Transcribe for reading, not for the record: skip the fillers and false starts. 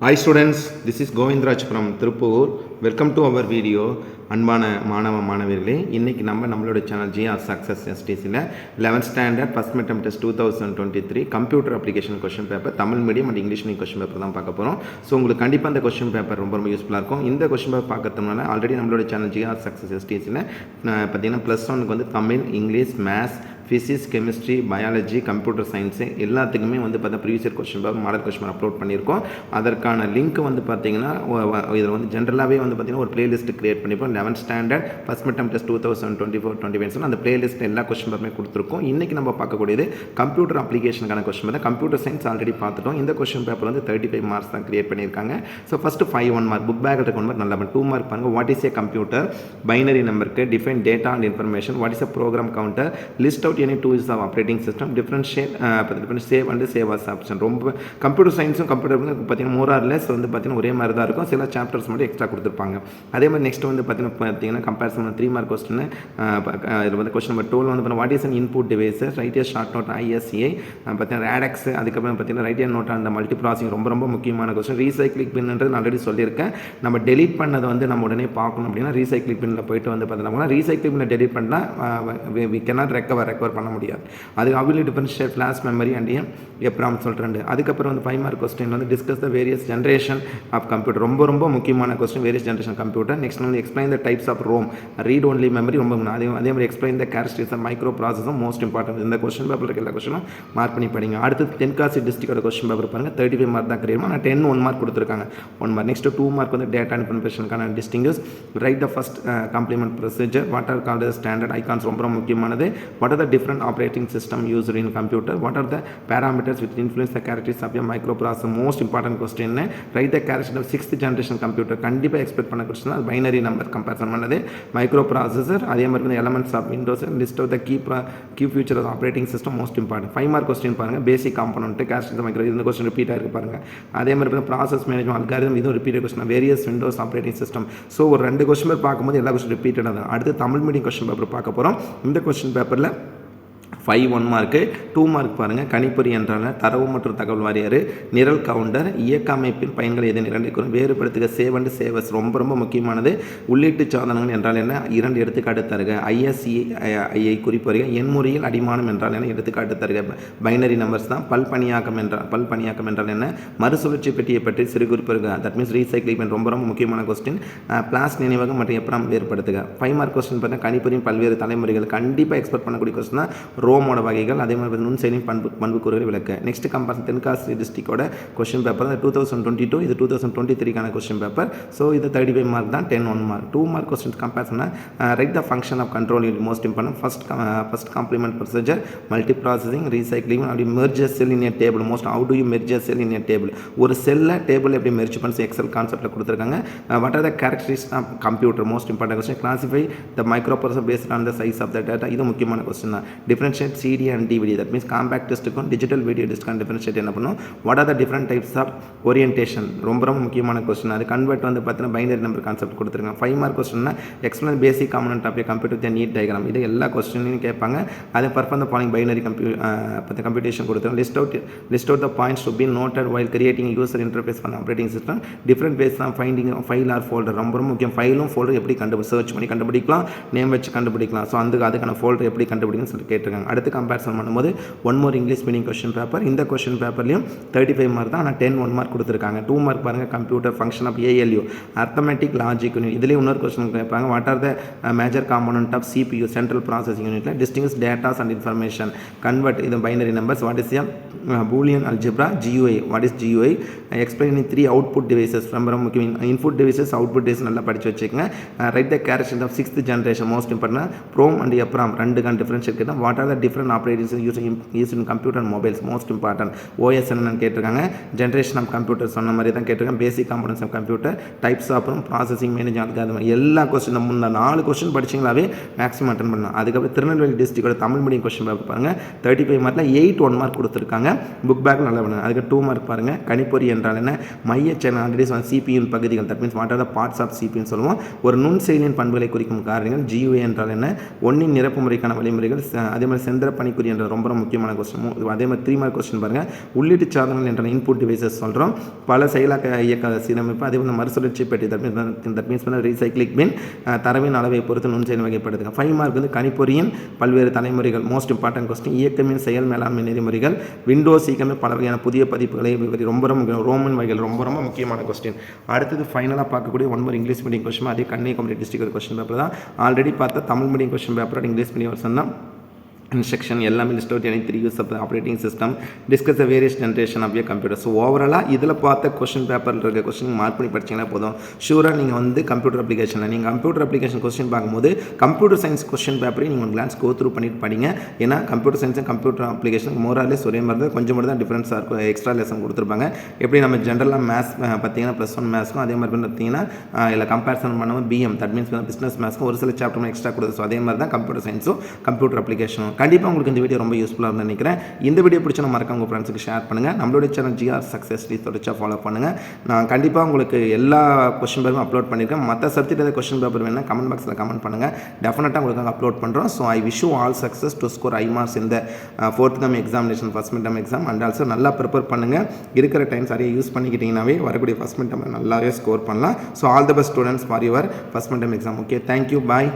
Hi students, this is Govindraj from Tirupur. Welcome to our video. அன்பான மாணவர்களே, இன்றைக்கி நம்மளோட சேனல் ஜிஆர் சக்ஸஸ் எஸ்டிசியில் 11th standard first mid test 2023 computer application question paper Tamil medium and English medium question paper தான் பார்க்க போகிறோம். So உங்களுக்கு கண்டிப்பாக அந்த கொஸ்டின் பேப்பர் ரொம்ப யூஸ்ஃபுல்லாக இருக்கும். இந்த கொஸ்டின் பேப்பர் பார்க்கறதுனால ஆல்ரெடி நம்மளோட சேனல் ஜிஆர் சக்ஸஸ் எஸ்டிசியில் பார்த்தீங்கன்னா +1க்கு வந்து Tamil, English, maths, physics, chemistry, biology, computer science எல்லாத்துக்குமே வந்து பார்த்தா previous year question paper model question upload பண்ணியிருக்கோம். அதற்கான லிங்க் வந்து பார்த்தீங்கன்னா இதில் வந்து ஜென்ரலாகவே வந்து பார்த்தீங்கன்னா ஒரு பிளேலிஸ்ட் கிரியேட் பண்ணிப்போம். 11th standard first mid test 2024-25 அந்த பிளேலிஸ்ட் எல்லா கொஸ்டின் பேப்பருமே கொடுத்துருக்கோம். இன்றைக்கி நம்ம பார்க்கக்கூடியது கம்ப்யூட்டர் அப்ளிகேஷனுக்கான question paper. Computer science already பார்த்துட்டோம். இந்த கொஸ்டின் பேப்பர் வந்து 35 மார்க்ஸ் தான் கிரியேட் பண்ணியிருக்காங்க. So first 1 mark book back இருக்க மார்க் நல்லா 2 மார்க் பாருங்கள். What is a computer, binary நம்பருக்கு, define data and information, what is a program counter, list out any tools of operating system, differentiate save and save as option. ரொம்ப computer சயின்ஸும் computer பார்த்தீங்கன்னா more or less வந்து பார்த்தீங்கன்னா ஒரே மாதிரி தான் இருக்கும். சில சாப்டர்ஸ் மட்டும் எக்ஸ்ட்ரா கொடுத்துருப்பாங்க. அதே மாதிரி நெக்ஸ்ட் வந்து பார்த்தீங்கன்னா கம்பேரிசன் 3 மார்க் கொஸ்டின். இதில் வந்து கொஸ்டின் நம்பர் 12 வந்து what is an input device, right a short note ISA, பார்த்தீங்கன்னா ரேடக்ஸ், அதுக்கப்புறம் பார்த்தீங்கன்னா ரைட் ஏ நோட் அந்த மல்டி ப்ராசிங் ரொம்ப முக்கியமான கொஸ்டின். ரீசைக்ளிங் பின்ன்றது நான் ஆல்ரெடி சொல்லியிருக்கேன். நம்ம டெலிட் பண்ணதை வந்து நம்ம உடனே பார்க்கணும் அப்படின்னா ரீசைக்ளிங் பின்னில் போயிட்டு வந்து பார்த்தீங்கன்னா ரீசைக்ளிங் பின்னில் டெலிட் பண்ணால் வி கேனாட் ரெக்கவர் பண்ண முடியாது. அதுக்கு ability differentiate flash memory and EPROM சொல்கிறேன். அதுக்கப்புறம் வந்து 5 மார்க் கொஸ்டின் வந்து discuss the various generation of computer. ரொம்ப முக்கியமான கொஸ்டின். Various generation computer. நெக்ஸ்ட் வந்து explain the types of ROM, read only memory ரொம்ப அதே மாதிரி explain the characteristics of micro ப்ராசஸும் மோஸ்ட் இம்பார்ட்டன்ட். இந்த கொஸ்டின் பேப்பருக்கு எல்லா கொஸ்டினும் மார்க் பண்ணி படிங்க. அடுத்து தென்காசி டிஸ்ட்ரிக்டோட கொஸ்டின் பேப்பர் பாருங்கள். 35 மார்க் தான் கிரியேட். ஆனால் 10 1 மார்க் கொடுத்துருக்காங்க. 1 மார்க். நெக்ஸ்ட் 2 மார்க் வந்து டேட்டா இன்ஃபர்மேஷனுக்கான distinguish. Write the first complement procedure. What are called standard icons ரொம்ப முக்கியமானது. What are the different operating system used in computer, what are the parameters which influence the characteristics of a microprocessor, most important question. Write the characteristics of 6th generation computer. கண்டிப்பாக expect பண்ண question அது binary number comparison பண்ணது. Microprocessor, அதே மாதிரி வந்து elements of Windows, list of the key future of operating system most important. 5 mark question பாருங்கள். Basic component characteristics micro, இந்த question ரிப்பீட்டாக இருக்குது பாருங்கள். அதே மாதிரி வந்து ப்ராசஸ் மேனேஜ்மெண்ட் அல்காரிதம், இதுவும் repeated question. Various Windows operating system. So ஒரு 2 கொஸ்டின் பேப்பர் பார்க்கும்போது எல்லா கொஸ்டின் ரிப்பீட்டடாக தான். அடுத்து தமிழ் மீடியம் கொஸ்டின் பேப்பர் பார்க்க போகிறோம். இந்த கொஸ்டின் பேப்பரில் 5 1 மார்க்கு. 2 மார்க் பாருங்கள். கணிப்பொறி என்றால் தரவு மற்றும் தகவல் வாரியார், நிரல் கவுண்டர், இயக்க அமைப்பின் பயன்கள் எதன் 2 வேறுபடுத்துக, சேவ் அண்ட் சேவஸ் ரொம்ப முக்கியமானது. உள்ளீட்டு சாதனங்கள் என்றால் என்ன, 2 எடுத்துக்காட்டு தருக. ISCI குறிப்பறிக. எண்முறையில் அடிமானம் என்றால் என்ன, எடுத்துக்காட்டு தருக. பைனரி நம்பர்ஸ் தான். பல்பணியாக்கம் என்றால் என்ன, மறுசுழற்சி பெட்டியை பற்றி சிறு குறிப்பறிக. தட் மீன்ஸ் ரீசைக்ளிங் ரொம்ப முக்கியமான கொஸ்டின். பிளாஸ் நினைவகம் மற்றும் EPROM வேறுபடுத்துக. 5 மார்க் கொஸ்டின் பார்த்தீங்கன்னா கணிப்பொறியின் பல்வேறு தலைமுறைகள் கண்டிப்பாக எக்ஸ்பெக்ட் பண்ணக்கூடிய கொஸ்டின் தான். ரோமோட வகைகள், அதே மாதிரி நுண்செயலின் பண்புக்கூறுகளை விளக்க. நெக்ஸ்ட் கம்பேரிசன் தென்காசி டிஸ்ட்ரிக்டோட கொஸ்டின் பேப்பர் 2022, இது 2023க்கான கொஸ்டின் பேப்பர். ஸோ இது 35 மார்க் தான். 10 1 mark. 2 mark question comparison. Write the function of control it most important. First complement procedure, multiprocessing, recycling, அப்படி merger cell in a table. Most how do you merger cell in a table. ஒரு செல்லை table எப்படி merge பண்ணி Excel கான்செப்ட்டில் கொடுத்துருக்காங்க. What are the characteristics of computer, most important question. Classify the microprocessor based on the size of the data, இது முக்கியமான question தான். Differentiate CD and DVD, that means compact disc-க்கும் digital video disc-க்கும் differentiate என்ன பண்ணும். what are the different types of orientation ரொம்ப முக்கியமான question. அது convert வந்து பார்த்தீங்கன்னா பைனரி நம்பர் கான்செப்ட் கொடுத்துருங்க. 5 மார்க் கொஸ்டின்னா explain basic component of computer with neat diagram. இது எல்லா கொஸ்டினையும் கேட்பாங்க. அதை perform the following binary computation கொடுத்துருங்க. List out the points to be noted while creating user interface for operating system, different ways of finding file or folder ரொம்ப முக்கியம். ஃபைலும் folder எப்படி search பண்ணி கண்டுபிடிக்கலாம், நேம் வச்சு கண்டுபிடிக்கலாம். ஸோ அதுக்கான ஃபோல்டர் எப்படி கண்டுபிடிக்கணும்னு சொல்லி கேட்டிருக்காங்க. அடுத்து கம்பேரிசன் பண்ணும்போது 1 more English meaning question paper. இந்த கொஸ்டின் பேப்பர்லையும் 35 மார்க் தான். ஆனால் 10 1 மார்க் கொடுத்துருக்காங்க. 2 மார்க் பாருங்கள். Computer function of ALU, arithmetic logic unit. இதுலேயும் இன்னொரு கொஸ்டின் கேட்பாங்க. What are the major component of CPU, central processing யூனிட்டில். Distinguish datas and information, convert இது binary numbers. What is Boolean algebra, GUI. What is GUI, explain in 3 output devices ரொம்ப முக்கியம். Input devices, output device நல்லா படித்து வச்சுக்கோங்க. Write the characteristics of 6th generation, most important. PROM and EPROM 2 differentiate கேட்டால். What are the different operating used in computer and mobiles, most important. OS என்னன்னு கேட்டிருக்காங்க. Generation of computer சொன்ன மாதிரி தான் கேட்டிருக்காங்க. Basic components of computer, types of processing management, அது எல்லா question இந்த 4 கொஸ்டின் படிச்சிங்களாவே மேக்ஸிமம் அட்டன் பண்ணலாம். அதுக்கப்புறம் திருநெல்வேலி டிஸ்ட்ரிக்டோட தமிழ் மீடியம் கொஸ்டின் பேப்பர் பாருங்கள். 35 மார்க்கில் 8 1 மார்க் கொடுத்துருக்காங்க. புக் பேக் நல்லா பண்ணுங்க. அதுக்கு 2 மார்க் பாருங்கள். கணிப்பொறி என்றால் என்ன, மைய சேனல் ஆல்ரெடி CPU பகுதிகள், that means what are the parts of CPU சொல்லுவோம். ஒரு நுண்செயலின் பண்புகளை குறிக்கும் காரணங்கள். GUI என்றால் என்ன, ஒன்றின் நிரப்பு முறைக்கான வழிமுறைகள். அதே மாதிரி செந்திர பணிக்குறி என்ற ரொம்ப முக்கியமான கொஸ்டின். அதே மாதிரி 3 மார்க் கொஸ்டின் பாருங்கள். உள்ளீட்டு சாதனங்கள் என்ற இன்புட் டிவைசஸ் சொல்கிறோம். பல செயலாக்க இயக்க சீரமைப்பு, அதே போல் மறுசுழற்சி பெட்டி, தட் மீன்ஸ் ரீசைக்ளிங் பின், தரவின் அளவை பொறுத்து நுண்செயல் வகைப்படுத்துங்க. 5 மார்க் வந்து கணிப்பொறியின் பல்வேறு தலைமுறைகள், மோஸ்ட் இம்பார்ட்டன்ட் கொஸ்டின். இயக்கமின் செயல் மேலாண்மை நெறிமுறைகள், விண்டோஸ் இயக்கமே பல வகையான புதிய பதிப்புகளை ரொம்ப ரோமன் வகைகள் ரொம்ப முக்கியமான கொஸ்டின். அடுத்தது ஃபைனலாக பார்க்கக்கூடிய 1 more இங்கிலீஷ் மீடியம் கொஸ்டின். அதே கன்னியாகுமரி டிஸ்ட்ரிக்ட் கொஸ்டின் பேப்பர் தான். ஆல்ரெடி பார்த்தா தமிழ் மீடியம் கொஸ்டின் பேப்பரோட இங்கிலீஷ் மீடியம் வருஷன் தான். இன்ஸ்ட்ரக்ஷன் எல்லாமே list out any 3 use of operating system, discuss the various generation of your computer. So ஓவராலாக இதில் பார்த்த கொஸ்டின் பேப்பரில் இருக்க கொஸ்டின் மார்க் பண்ணி படிச்சிங்கன்னா போதும். ஷூராக நீங்கள் வந்து கம்ப்யூட்டர் அப்ளிகேஷன் கொஸ்டின் பார்க்கும்போது கம்ப்யூட்டர் சயின்ஸ் கொஸ்டின் பேப்பரையும் நீங்கள் கிளான்ஸ் கோ த்ரூ பண்ணிட்டு படிங்க. ஏன்னா கம்ப்யூட்டர் சயின்ஸ் கம்ப்யூட்டர் அப்ளிகேஷன் மோராலேஸ் ஒரே மாதிரி தான், கொஞ்சம் மட்டும் தான் டிஃப்ரென்ஸாக இருக்கும். எக்ஸ்ட்ரா லெசன் கொடுத்துருப்பாங்க. எப்படி நம்ம ஜென்ரலாக மேத்ஸ் பார்த்தீங்கன்னா +1 மேத்ஸ்க்கும் அதே மாதிரி பார்த்தீங்கன்னா இல்லை கம்பேரிசன் பண்ணும்போது BM தட் மீன்ஸ் பிஸ்னஸ் மேத்ஸ்க்கும் ஒரு சில சாப்டர் எக்ஸ்ட்ரா கொடுத்து. ஸோ அதே மாதிரி தான் கம்ப்யூட்டர் சயின்ஸும் கம்ப்யூட்டர் அப்ளிகேஷனும். கண்டிப்பாக உங்களுக்கு இந்த வீடியோ ரொம்ப யூஸ்ஃபுல்லாக இருக்கும்னு நினைக்கிறேன். இந்த வீடியோ பிடிச்சா மறக்காம உங்கள் ஃப்ரெண்ட்ஸுக்கு ஷேர் பண்ணுங்கள். நம்மளுடைய சேனல் GR சக்ஸஸ் தொடர்ச்சியாக ஃபாலோ பண்ணுங்கள். நான் கண்டிப்பாக உங்களுக்கு எல்லா கொஸ்டின் பேப்பரும் அப்லோட் பண்ணியிருக்கேன். மற்ற சப்ஜெக்ட் ஏதாவது கொஸ்டின் பேப்பர் வேணும்னா கமெண்ட் பாக்ஸில் கமெண்ட் பண்ணுங்கள். டெஃபினட்டாக உங்களுக்கு அப்லோட் பண்ணுறோம். So I wish you all success to score high marks in the forthcoming examination, first midterm exam. And also நல்லா ப்ரிப்பேர் பண்ணுங்கள். இருக்கிற டைம் சரியாக யூஸ் பண்ணிக்கிட்டீங்கன்னாவே வரக்கூடிய ஃபர்ஸ்ட் மிட்டம் நல்லாவே ஸ்கோர் பண்ணலாம். So all the best students for your first midterm exam. Okay, thank you, bye.